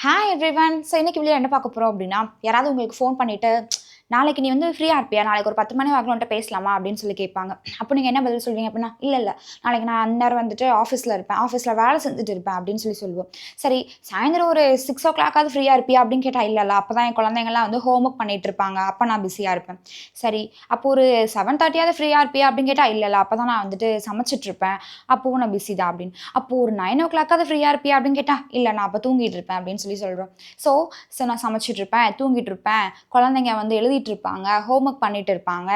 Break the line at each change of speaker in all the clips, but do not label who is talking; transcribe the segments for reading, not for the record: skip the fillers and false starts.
Hi everyone. So இன்னைக்கு video என்ன பார்க்க போகிறோம் அப்படின்னா, யாராவது உங்களுக்கு ஃபோன் பண்ணிவிட்டு, நாளைக்கு நீ வந்து ஃப்ரீயாக இருப்பியா, நாளைக்கு ஒரு 10 மணி வாக்கில் வந்துட்டு பேசலாமா அப்படின்னு சொல்லி கேட்பாங்க. அப்போ நீங்கள் என்ன பதில் சொல்வீங்க அப்படின்னா, இல்லை நாளைக்கு நான் அந்நேரம் வந்துட்டு ஆஃபீஸில் இருப்பேன், ஆஃபீஸில் வேலை செஞ்சுட்டு இருப்பேன் அப்படின்னு சொல்லுவோம். சரி, சாயந்தரம் ஒரு 6 o'clock ஃப்ரீயாக இருப்பியா அப்படின்னு கேட்டால் இல்லை அப்போ தான் என் குழந்தைங்கள்லாம் வந்து ஹோம் ஒர்க் பண்ணிட்டு இருப்பாங்க, அப்போ நான் பிஸியாக இருப்பேன். சரி, அப்போ ஒரு 7:30 ஃப்ரீயாக இருப்பியா அப்படின்னு கேட்டால் இல்லை அப்போ தான் நான் வந்துட்டு சமைச்சிட்டு இருப்பேன், அப்போவும் நான் பிஸி தான் அப்படின்னு. அப்போது ஒரு 9 o'clock ஃப்ரீயாக இருப்பியா அப்படின்னு கேட்டால் இல்லை நான் அப்போ தூங்கிட்டு இருப்பேன் அப்படின்னு சொல்கிறோம். ஸோ நான் சமைச்சிட்டு இருப்பேன், தூங்கிட்டு இருப்பேன், குழந்தைங்க வந்து எழுதிட்டு இருப்பாங்க, ஹோம் ஒர்க் பண்ணிட்டு இருப்பாங்க.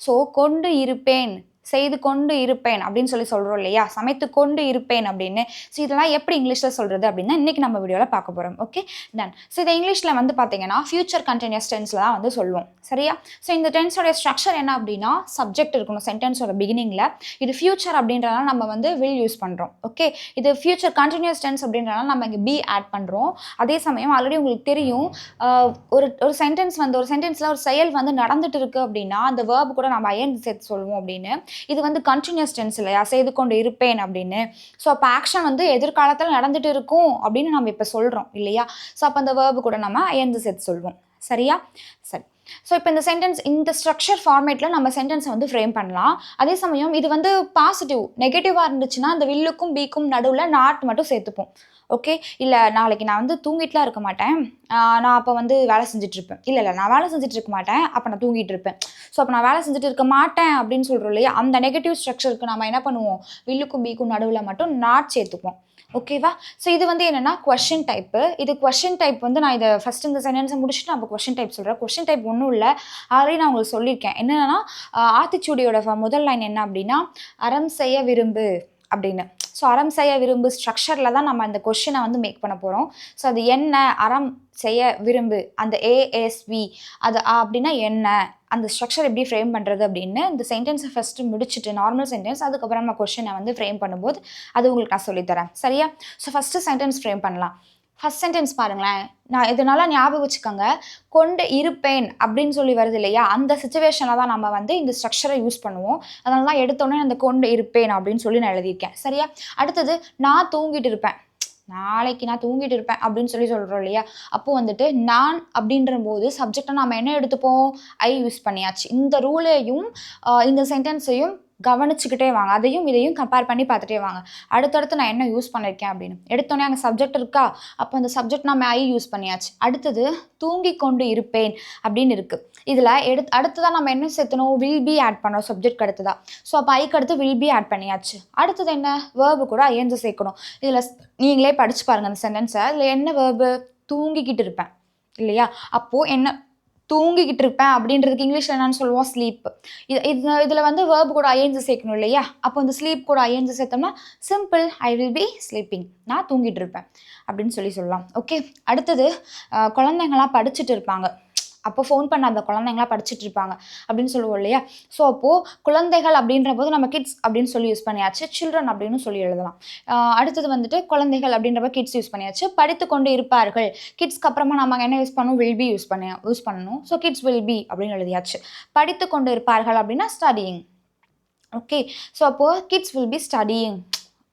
ஸோ கொண்டு இருப்பேன், செய்து கொண்டு இருப்பேன் அப்படின்னு சொல்கிறோம் இல்லையா, சமைத்து கொண்டு இருப்பேன் அப்படின்னு. ஸோ இதெல்லாம் எப்படி இங்கிலீஷில் சொல்கிறது அப்படின்னா இன்றைக்கி நம்ம வீடியோவில் பார்க்க போகிறோம். Okay done. ஸோ இதை இங்கிலீஷில் வந்து பார்த்தீங்கன்னா ஃபியூச்சர் கண்டினியூஸ் டென்ஸில் தான் வந்து சொல்லுவோம், சரியா? ஸோ இந்த டென்ஸோட ஸ்ட்ரக்சர் என்ன அப்படின்னா, சப்ஜெக்ட் இருக்கணும் சென்டென்ஸோட பிகினிங்கில். இது ஃபியூச்சர் அப்படின்றனால நம்ம வந்து வில் யூஸ் பண்ணுறோம். ஓகே, இது ஃபியூச்சர் கண்டினியூஸ் டென்ஸ் அப்படின்றனால நம்ம இங்கே பி ஆட் பண்ணுறோம். அதே சமயம் ஆல்ரெடி உங்களுக்கு தெரியும், ஒரு ஒரு சென்டென்ஸ் வந்து ஒரு சென்டென்ஸில் ஒரு செயல் வந்து நடந்துட்டு இருக்குது அப்படின்னா அந்த வேர்பு கூட நம்ம ஐஎன்ஜி சேர்த்து சொல்லுவோம் அப்படின்னு. இது வந்து கண்டினியூஸ் டென்ஸ் இல்லையா, செய்து கொண்டு இருப்பேன் அப்படின்னு. ஸோ அப்போ ஆக்ஷன் வந்து எதிர்காலத்தில் நடந்துட்டு இருக்கும் அப்படின்னு நம்ம இப்போ சொல்கிறோம் இல்லையா. ஸோ அப்போ அந்த வேர்பு கூட நம்ம ஐஎன்ஜி சேர்த்து சொல்லுவோம், சரியா? சரி. ஸோ இப்போ இந்த சென்டென்ஸ் இந்த ஸ்ட்ரக்சர் ஃபார்மேட்டில் நம்ம சென்டென்ஸை வந்து ஃப்ரேம் பண்ணலாம். அதே சமயம் இது வந்து பாசிட்டிவ் நெகட்டிவாக இருந்துச்சுன்னா அந்த வில்லுக்கும் பிக்கும் நடுவில் நாட் மட்டும் சேர்த்துப்போம். ஓகே, இல்லை நாளைக்கு நான் வந்து தூங்கிட்டுலாம் இருக்க மாட்டேன், நான் அப்போ வந்து வேலை செஞ்சுட்ருப்பேன். இல்லை நான் வேலை செஞ்சுட்டு இருக்க மாட்டேன், அப்போ நான் தூங்கிட்டு இருப்பேன். ஸோ அப்போ நான் வேலை செஞ்சுட்டு இருக்க மாட்டேன் அப்படின்னு சொல்கிறோம் இல்லையா, அந்த நெகட்டிவ் ஸ்ட்ரக்சருக்கு நம்ம என்ன பண்ணுவோம், வில்லுக்கும் பிக்கும் நடுவில் மட்டும் நாட் சேர்த்துப்போம். ஓகேவா? ஸோ இது வந்து என்னென்னா கொஷின் டைப்பு. இது கொஷின் டைப் வந்து நான் இதை ஃபஸ்ட் இந்த சென்டென்ஸை முடிச்சுட்டு நான் இப்போ கொஷின் டைப் சொல்கிறேன். கொஷின் டைப் ஒன்றும் இல்லை, ஆல்ரெடி நான் உங்களுக்கு சொல்லியிருக்கேன். என்னென்னா ஆத்திச்சூடியோட முதல் லைன் என்ன அப்படின்னா, அறம் செய்ய விரும்பு அப்படின்னு. ஸோ அறம் செய்ய விரும்பு ஸ்ட்ரக்சரில் தான் நம்ம அந்த கொஷினை வந்து மேக் பண்ண போகிறோம். ஸோ அது என்ன, அறம் செய்ய விரும்பு, அந்த ஏஎஸ்வி அது அப்படின்னா என்ன, அந்த ஸ்ட்ரக்சர் எப்படி ஃப்ரேம் பண்ணுறது அப்படின்னு இந்த சென்டென்ஸை ஃபஸ்ட்டு முடிச்சுட்டு நார்மல் சென்டென்ஸ், அதுக்கப்புறம் நம்ம கொஷினை வந்து ஃப்ரேம் பண்ணும்போது அது உங்களுக்கு நான் சொல்லித்தரேன், சரியா? ஸோ ஃபஸ்ட்டு சென்டென்ஸ் ஃப்ரேம் பண்ணலாம். ஃபஸ்ட் சென்டென்ஸ் பாருங்களேன், நான் இதனால ஞாபகம் வச்சுக்கோங்க, கொண்டு இருப்பேன் அப்படின்னு சொல்லி வருது இல்லையா, அந்த சுச்சுவேஷனில் தான் நம்ம வந்து இந்த ஸ்ட்ரக்சரை யூஸ் பண்ணுவோம். அதனால தான் எடுத்தோடனே அந்த கொண்டு இருப்பேன் அப்படின்னு சொல்லி நான் எழுதியிருக்கேன், சரியா? அடுத்தது நான் தூங்கிட்டு இருப்பேன், நாளைக்கு நான் தூங்கிட்டு இருப்பேன் அப்படின்னு சொல்கிறோம் இல்லையா, அப்போது வந்துட்டு நான் அப்படின்ற போது சப்ஜெக்டை நம்ம என்ன எடுத்துப்போம், ஐ யூஸ் பண்ணியாச்சு. இந்த ரூலையும் இந்த சென்டென்ஸையும் கவனிச்சுக்கிட்டே வாங்க, அதையும் இதையும் கம்பேர் பண்ணி பார்த்துட்டே வாங்க. அடுத்தடுத்து நான் என்ன யூஸ் பண்ணியிருக்கேன் அப்படின்னு. எடுத்தோடனே அங்கே சப்ஜெக்ட் இருக்கா, அப்போ அந்த சப்ஜெக்ட் நம்ம ஐ யூஸ் பண்ணியாச்சு. அடுத்தது தூங்கி கொண்டு இருப்பேன் அப்படின்னு இருக்குது. இதில் அடுத்ததான் நம்ம என்ன சேர்த்தணும், வில் பி ஆட் பண்ணோம் சப்ஜெக்ட் அடுத்ததா. ஸோ அப்போ ஐக்கு அடுத்து வில் பி ஆட் பண்ணியாச்சு. அடுத்தது என்ன, வேர்பு கூட ஐஎன்ஜி சேர்க்கணும். இதில் நீங்களே படித்து பாருங்கள் அந்த சென்டென்ஸை. இதில் என்ன வேர்பு, தூங்கிக்கிட்டு இருப்பேன் இல்லையா, அப்போது என்ன தூங்கிக்கிட்டு இருப்பேன் அப்படின்றதுக்கு இங்கிலீஷில் என்னன்னு சொல்லுவோம், ஸ்லீப். இதில் வந்து வேர்பு கூட ஐஎன்ஜி சேர்க்கணும் இல்லையா, அப்போ இந்த ஸ்லீப் கூட ஐஎன்ஜி சேர்த்தோம்னா simple, I will be sleeping, நான் தூங்கிட்டு இருப்பேன் அப்படின்னு சொல்லலாம். ஓகே, அடுத்தது குழந்தைங்களாம் படிச்சுட்டு இருப்பாங்க, அப்போ ஃபோன் பண்ண அந்த குழந்தைங்களாம் படிச்சுட்டு இருப்பாங்க அப்படின்னு சொல்லுவோம் இல்லையா. ஸோ அப்போது குழந்தைகள் அப்படின்ற போது நம்ம கிட்ஸ் அப்படின்னு சொல்லி யூஸ் பண்ணியாச்சு, சில்ட்ரன் அப்படின்னு சொல்லி எழுதலாம். அடுத்தது வந்துட்டு குழந்தைகள் அப்படின்றப்ப கிட்ஸ் யூஸ் பண்ணியாச்சு. படித்து கொண்டு இருப்பார்கள், கிட்ஸ்க்கு அப்புறமா நம்ம என்ன யூஸ் பண்ணணும், வில் பி யூஸ் பண்ணணும். ஸோ கிட்ஸ் வில் பி அப்படின்னு எழுதியாச்சு. படித்து கொண்டு இருப்பார்கள் அப்படின்னா ஸ்டடியிங். ஓகே, ஸோ அப்போது கிட்ஸ் வில் பி ஸ்டடியிங்,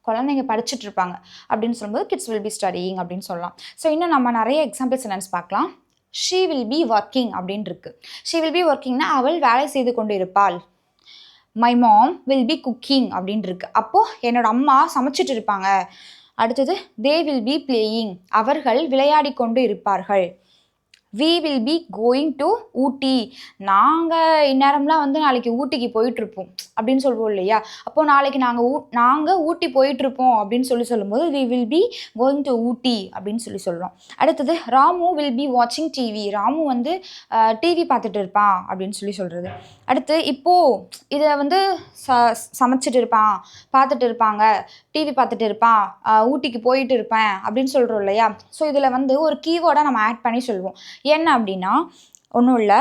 குழந்தைங்க படிச்சுட்டு இருப்பாங்க அப்படின்னு சொல்லும்போது கிட்ஸ் வில் பி ஸ்டடியிங் அப்படின்னு சொல்லலாம். ஸோ இன்னும் நம்ம நிறைய எக்ஸாம்பிள்ஸ் என்னென்னு பார்க்கலாம். ஷீ வில் பி ஒர்க்கிங் அப்படின்னு இருக்கு. ஷீ வில் பி ஒர்க்கிங்னா அவள் வேலை செய்து கொண்டு இருப்பாள். My mom will be cooking அப்படின்னு இருக்கு. அப்போது என்னோட அம்மா சமைச்சிட்டு இருப்பாங்க. அடுத்தது தே வில் பி பிளேயிங், அவர்கள் விளையாடி கொண்டு இருப்பார்கள். We will be going to Ooty, நாங்கள் இந்நேரம்லாம் வந்து நாளைக்கு ஊட்டிக்கு போயிட்டுருப்போம் அப்படின்னு சொல்லுவோம் இல்லையா, அப்போது நாளைக்கு நாங்கள் ஊட்டி போயிட்டுருப்போம் அப்படின்னு சொல்லும்போது we will be going to Ooty அப்படின்னு சொல்கிறோம். அடுத்தது ராமு வில் பி வாட்சிங் டிவி, ராமு வந்து டிவி பார்த்துட்டு இருப்பான் அப்படின்னு சொல்கிறது. அடுத்து இப்போது இதை வந்து சமைச்சிட்டு இருப்பான், பார்த்துட்டு இருப்பாங்க, டிவி பார்த்துட்டு இருப்பான், ஊட்டிக்கு போயிட்டு இருப்பேன் அப்படின்னு சொல்கிறோம் இல்லையா. ஸோ இதில் வந்து ஒரு கீவேர்டை நம்ம ஆட் பண்ணி சொல்லுவோம். என்ன அப்படின்னா ஒன்றும் இல்லை,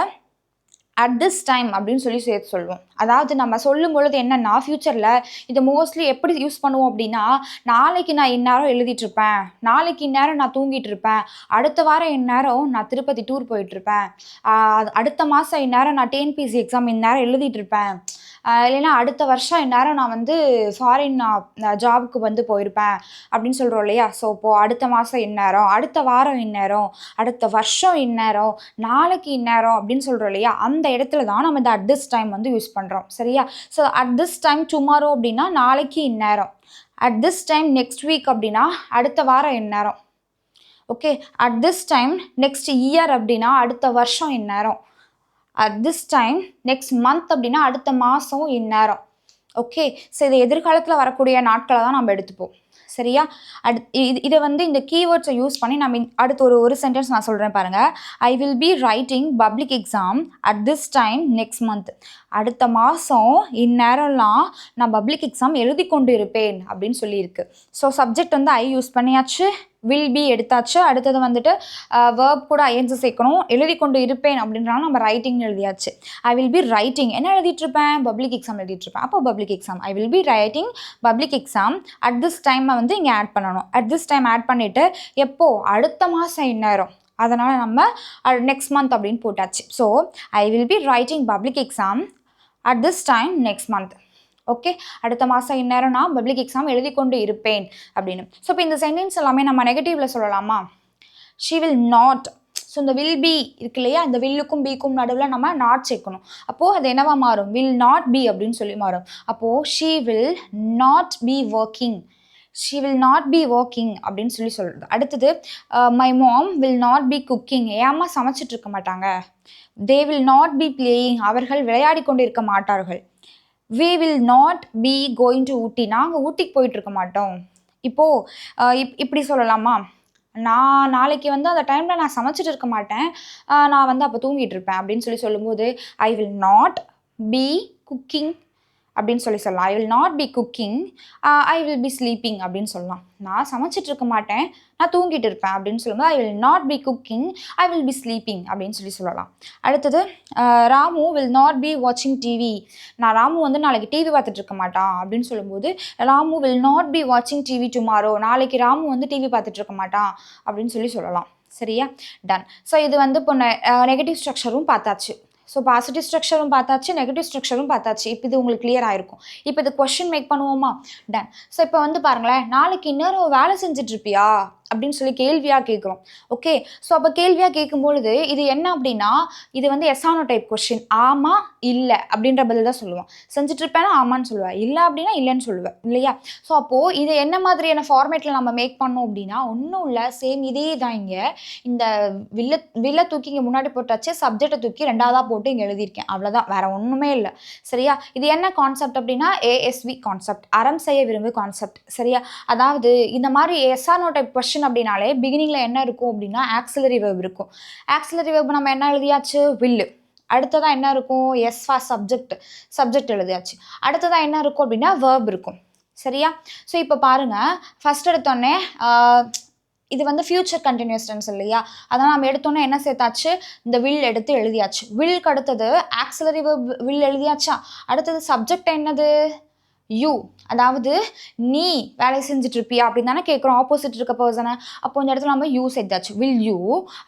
அட் திஸ் டைம் அப்படின்னு சேர்த்து சொல்லுவோம். அதாவது நம்ம சொல்லும் பொழுது என்னென்னா ஃப்யூச்சரில் இதை மோஸ்ட்லி எப்படி யூஸ் பண்ணுவோம் அப்படின்னா, நாளைக்கு நான் இந்நேரம் எழுதிட்டு இருப்பேன், நாளைக்கு இந்நேரம் நான் தூங்கிட்டு இருப்பேன், அடுத்த வாரம் இந்நேரம் நான் திருப்பதி டூர் போயிட்டுருப்பேன், அடுத்த மாதம் இந்நேரம் நான் டிஎன்பிஎஸ்சி எக்ஸாம் இந்நேரம் எழுதிட்டு இருப்பேன், இல்லைன்னா அடுத்த வருஷம் இந்நேரம் நான் வந்து ஃபாரின் ஜாபுக்கு வந்து போயிருப்பேன் அப்படின்னு சொல்கிறோம் இல்லையா? ஸோ இப்போது அடுத்த மாதம் இந்நேரம், அடுத்த வாரம் இந்நேரம், அடுத்த வருஷம் இந்நேரம், நாளைக்கு இந்நேரம் அப்படின்னு சொல்கிறோம் இல்லையா? அந்த இடத்துல தான் நம்ம இந்த அட் திஸ் டைம் வந்து யூஸ் பண்ணுறோம். சரியா? So at this time tomorrow அப்படின்னா நாளைக்கு இந்நேரம். At this time next week அப்படின்னா அடுத்த வாரம் இந்நேரம். Okay, at this time next year அப்படின்னா அடுத்த வருஷம் இந்நேரம். At this time next month அப்படின்னா அடுத்த மாதம் இந்நேரம். ஓகே, ஸோ இது எதிர்காலத்தில் வரக்கூடிய நாட்களை தான் நம்ம எடுத்துப்போம். சரியா? இதை வந்து இந்த கீவேர்ட்ஸை யூஸ் பண்ணி நம்ம அடுத்து ஒரு சென்டென்ஸ் நான் சொல்கிறேன் பாருங்கள். ஐ will be writing public exam at this time next month. அடுத்த மாதம் இந்நேரம்லாம் நான் பப்ளிக் எக்ஸாம் எழுதி கொண்டு இருப்பேன் அப்படின்னு சொல்லியிருக்கு. ஸோ சப்ஜெக்ட் வந்து ஐ யூஸ் பண்ணியாச்சு, வில் பி எடுத்தாச்சு. அடுத்தது வந்துட்டு வேர்ப் கூட ஐஎன்ஜி சேர்க்கணும். எழுதி கொண்டு இருப்பேன் அப்படின்றனால நம்ம ரைட்டிங்னு எழுதியாச்சு. ஐ வில் பி ரைட்டிங் என்ன எழுதிட்டுருப்பேன்? பப்ளிக் எக்ஸாம் எழுதிட்டுருப்பேன். அப்போ public exam, I will be writing public exam at this டைமை வந்து இங்கே ஆட் பண்ணணும். அட் திஸ் டைம் ஆட் பண்ணிவிட்டு எப்போ? அடுத்த மாதம் இந்நேரம். அதனால் நம்ம நெக்ஸ்ட் மந்த் அப்படின்னு போட்டாச்சு. So I will be writing public exam at this time next month. Okay, அடுத்த மாதம் இந்நேரம் நான் பப்ளிக் எக்ஸாம் எழுதி கொண்டு இருப்பேன் அப்படின்னு. ஸோ இப்போ இந்த சென்டென்ஸ் எல்லாமே நம்ம நெகட்டிவில் சொல்லலாமா? She will not. ஸோ இந்த வில் பி இருக்கு இல்லையா? இந்த வில்லுக்கும் பிக்கும் நடுவில் நம்ம நாட் சேர்க்கணும். அப்போது அது என்னவா மாறும்? வில் நாட் பி அப்படின்னு சொல்லி மாறும். அப்போது she will not be working. She will not be working அப்படின்னு சொல்லி சொல்கிறது. அடுத்தது my mom will not be cooking. ஏமா சமைச்சிட்டு இருக்க மாட்டாங்க. They will not be playing. அவர்கள் விளையாடி கொண்டு இருக்க மாட்டார்கள். we will not be going to ஊட்டி. நாங்கள் ஊட்டிக்கு போயிட்டுருக்க மாட்டோம். இப்போது இப்படி சொல்லலாமா? நான் நாளைக்கு வந்து அந்த டைமில் நான் சமைச்சிட்டு இருக்க மாட்டேன், நான் வந்து அப்போ தூங்கிட்டு இருப்பேன் அப்படின்னு சொல்லும்போது I will not be cooking அப்படின்னு சொல்லலாம். I will not be cooking, I will be sleeping அப்படின்னு சொல்லலாம். நான் சமைச்சிட்டு இருக்க மாட்டேன், நான் தூங்கிட்டு இருப்பேன் அப்படின்னு சொல்லும்போது I will not be cooking, I will be sleeping அப்படின்னு சொல்லலாம். அடுத்தது ராமு வில் நாட் பி வாட்சிங் டிவி. நான் ராமு வந்து நாளைக்கு டிவி பார்த்துட்டு இருக்க மாட்டான் அப்படின்னு சொல்லும்போது ராமு வில் நாட் பி வாட்சிங் டிவி டுமாரோ. நாளைக்கு ராமு வந்து டிவி பார்த்துட்டு இருக்க மாட்டான் அப்படின்னு சொல்லலாம். சரியா? டன். ஸோ இது வந்து இப்போ நெகட்டிவ் ஸ்ட்ரக்சரும் பார்த்தாச்சு. ஸோ பாசிட்டிவ் ஸ்ட்ரக்சரும் பார்த்தாச்சு, நெகட்டிவ் ஸ்ட்ரக்சரும் பார்த்தாச்சு. இப்போ இது உங்களுக்கு கிளியர் ஆகிருக்கும். இப்போ இது கொஸ்டின் மேக் பண்ணுவோமா? டன். ஸோ இப்போ வந்து பாருங்களேன், நாளைக்கு இன்னொரு வேலை செஞ்சிட்ருப்பியா அப்படின்னு சொல்லி கேள்வியாக கேட்குறோம். ஓகே, ஸோ அப்போ கேள்வியாக கேட்கும்பொழுது இது என்ன அப்படின்னா, இது வந்து எஸ்ஆனோ டைப் கொஸ்டின். ஆமாம் இல்லை அப்படின்ற பதில் தான் சொல்லுவோம். செஞ்சுட்ருப்பேன்னா ஆமான்னு சொல்லுவேன், இல்லை அப்படின்னா இல்லைன்னு சொல்லுவேன் இல்லையா? ஸோ அப்போது இது என்ன மாதிரியான ஃபார்மேட்டில் நம்ம மேக் பண்ணோம் அப்படின்னா, ஒன்றும் இல்லை, சேம் இதே தான். இங்கே இந்த வில்லை தூக்கி இங்கே முன்னாடி போட்டாச்சு, சப்ஜெக்டை தூக்கி ரெண்டாவதாக போட்டு இங்கே எழுதியிருக்கேன். அவ்வளோதான், வேறு ஒன்றுமே இல்லை. சரியா? இது என்ன கான்செப்ட் அப்படின்னா ஏஎஸ்வி கான்செப்ட், அறம் செய்ய விரும்பு கான்செப்ட். சரியா? அதாவது இந்த மாதிரி எஸ்ஆனோ டைப் கொஸ்டின் அப்படின்னாலே பிகினிங்கில் என்ன இருக்கும் அப்படின்னா ஆக்சிலரி வெர்ப் இருக்கும். ஆக்சிலரி வெர்ப் நம்ம என்ன எழுதியாச்சு? வில்லு. அடுத்ததான் என்ன இருக்கும்? எஸ் ஃபார் சப்ஜெக்ட் எழுதியாச்சு. அடுத்ததான் என்ன இருக்கும் அப்படின்னா வேர்ப் இருக்கும். சரியா? ஸோ இப்போ பாருங்கள், ஃபஸ்ட் எடுத்தோடனே இது வந்து ஃபியூச்சர் கண்டினியூஸ் டென்ஸ் இல்லையா? அதனால் நம்ம எடுத்தோன்னே என்ன சேர்த்தாச்சு? இந்த வில் எடுத்து எழுதியாச்சு. வில்க்கு அடுத்தது ஆக்சிலரி வெர்ப் வில் எழுதியாச்சா? அடுத்தது சப்ஜெக்ட் என்னது? யூ. அதாவது நீ வேலை செஞ்சுட்ருப்பியா அப்படின்னு தானே கேட்குறோம், ஆப்போசிட் இருக்க பர்சனை. அப்போ இந்த இடத்துல நம்ம யூ சேர்த்தாச்சு, வில் யூ.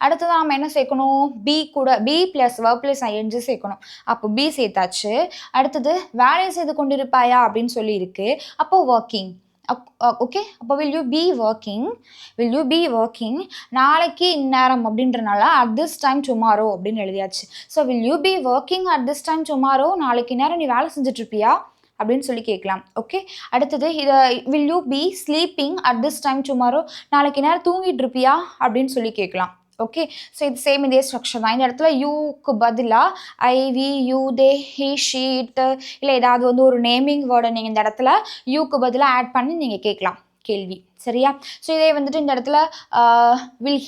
அடுத்ததான் நம்ம என்ன சேர்க்கணும்? பி கூட be plus verb plus ING சேர்க்கணும். அப்போ பி சேர்த்தாச்சு. அடுத்தது வேலை செய்து கொண்டிருப்பாயா அப்படின்னு சொல்லியிருக்கு. அப்போது ஒர்க்கிங். ஓகே, அப்போ வில் யூ பி ஒர்க்கிங் நாளைக்கு இந்நேரம் அப்படின்றனால அட் திஸ் டைம் டுமாரோ அப்படின்னு எழுதியாச்சு. So will you be working at this time tomorrow, நாளைக்கு நேரம் நீ வேலை செஞ்சுட்ருப்பியா அப்படின்னு சொல்லி கேட்கலாம். ஓகே, அடுத்தது இதை will you be sleeping at this time tomorrow, நாளைக்கு நேரம் தூங்கிட்டு இருப்பியா அப்படின்னு சொல்லி கேட்கலாம். ஓகே, ஸோ இது சேம் இதே ஸ்ட்ரக்சர் தான். இந்த இடத்துல யூக்கு பதிலாக I, we, you, they, he, she, it இல்லை ஏதாவது வந்து ஒரு நேமிங் வேர்டை நீங்கள் இந்த இடத்துல யூக்கு பதிலாக ஆட் பண்ணி நீங்கள் கேட்கலாம் கேள்வி. சரியா? ஸோ இதே வந்துட்டு இந்த இடத்துல will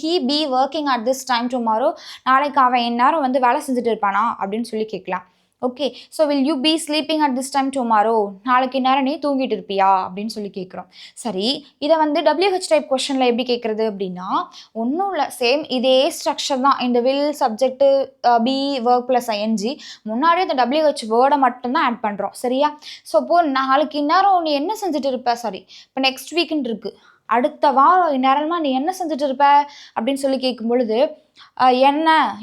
he be working at this time tomorrow, நாளைக்கு அவன் எந்நேரம் வந்து வேலை செஞ்சுட்டு இருப்பானா அப்படின்னு சொல்லி கேட்கலாம். Okay, so will you be sleeping at this time tomorrow, நாளைக்கு நேரம் நீ தூங்கிட்டு இருப்பியா அப்படின்னு சொல்லி கேட்குறோம். சரி, இதை வந்து WH டைப் கொஸ்டினில் எப்படி கேட்குறது அப்படின்னா, ஒன்றும் இல்லை, சேம் இதே ஸ்ட்ரக்சர் தான். இந்த will subject be verb plus ING முன்னாடியே இந்த WH வேர்டை மட்டும்தான் ஆட் பண்ணுறோம். சரியா? ஸோ இப்போது நாளைக்கு நேரம் நீ என்ன செஞ்சுட்டு இருப்ப? சாரி, இப்போ நெக்ஸ்ட் வீக்குன்னு இருக்குது. அடுத்த வாரம் நேரமாக நீ என்ன செஞ்சுட்டு இருப்ப அப்படின்னு சொல்லி கேட்கும் பொழுது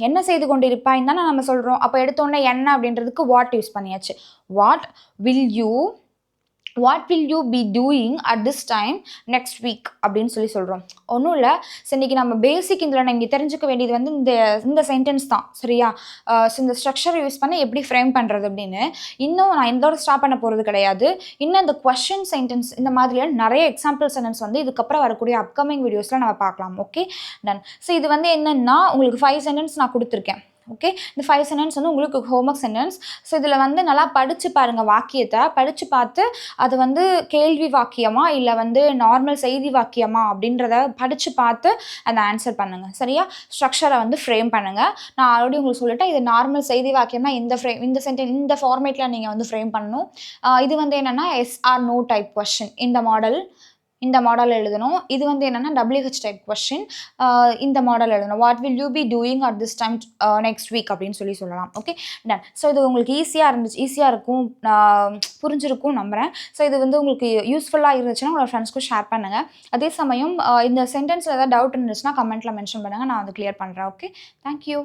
என்ன செய்து கொண்டிருப்பாயின்னு தானே நம்ம சொல்கிறோம். அப்போ எடுத்தோடனே என்ன அப்படின்றதுக்கு வாட் யூஸ் பண்ணியாச்சு. What will you be doing at this time next week அப்படின்னு சொல்கிறோம். ஒன்றும் இல்லை. ஸோ இன்றைக்கி நம்ம பேசிக் இதில் நீங்கள் தெரிஞ்சுக்க வேண்டியது வந்து இந்த சென்டென்ஸ் தான், சரியா? ஸோ இந்த ஸ்ட்ரக்சரை யூஸ் பண்ணி எப்படி ஃப்ரேம் பண்ணுறது அப்படின்னு இன்னும் நான் இதோட ஸ்டாப் பண்ண போகிறது கிடையாது. இன்னும் இந்த கொஷின் சென்டென்ஸ் இந்த மாதிரியான நிறைய எக்ஸாம்பிள் சென்டென்ஸ் வந்து இதுக்கப்புறம் வரக்கூடிய அப்கமிங் வீடியோஸில் நம்ம பார்க்கலாம். Okay, ton. ஸோ இது வந்து என்னென்னா உங்களுக்கு 5 சென்டென்ஸ் நான் கொடுத்துருக்கேன். ஓகே, இந்த 5 சென்டென்ஸ் வந்து உங்களுக்கு ஹோம்ஒர்க் சென்டென்ஸ். ஸோ இதில் வந்து நல்லா படித்து பாருங்கள், வாக்கியத்தை படித்து பார்த்து அது வந்து கேள்வி வாக்கியமா இல்லை வந்து நார்மல் செய்தி வாக்கியமா அப்படின்றத படித்து பார்த்து அந்த ஆன்சர் பண்ணுங்கள், சரியா? ஸ்ட்ரக்சரை வந்து ஃப்ரேம் பண்ணுங்கள். நான் ஆல்ரெடி உங்களுக்கு சொல்லிட்டேன், இது நார்மல் செய்தி வாக்கியம்னா இந்த ஃபார்மேட்டில் நீங்கள் வந்து ஃப்ரேம் பண்ணணும். இது வந்து என்னென்னா yes or no type question, இந்த மாடல் எழுதணும். இது வந்து என்னென்னா WH டைப் கொஸ்டின், இந்த மாடல் எழுதணும். What will you be doing at this time next week அப்படின்னு சொல்லலாம். Okay, ton. ஸோ இது உங்களுக்கு ஈஸியாக இருக்கும், புரிஞ்சிருக்கும் நம்புகிறேன். ஸோ இது வந்து உங்களுக்கு யூஸ்ஃபுல்லாக இருந்துச்சுன்னா உங்களோட ஃப்ரெண்ட்ஸ்க்கும் ஷேர் பண்ணுங்கள். அதே சமயம் இந்த சென்டென்ஸில் ஏதாவது டவுட் இருந்துச்சுன்னா கமெண்ட்டில் மென்ஷன் பண்ணுங்கள், நான் வந்து கிளியர் பண்ணுறேன். Okay, thank you.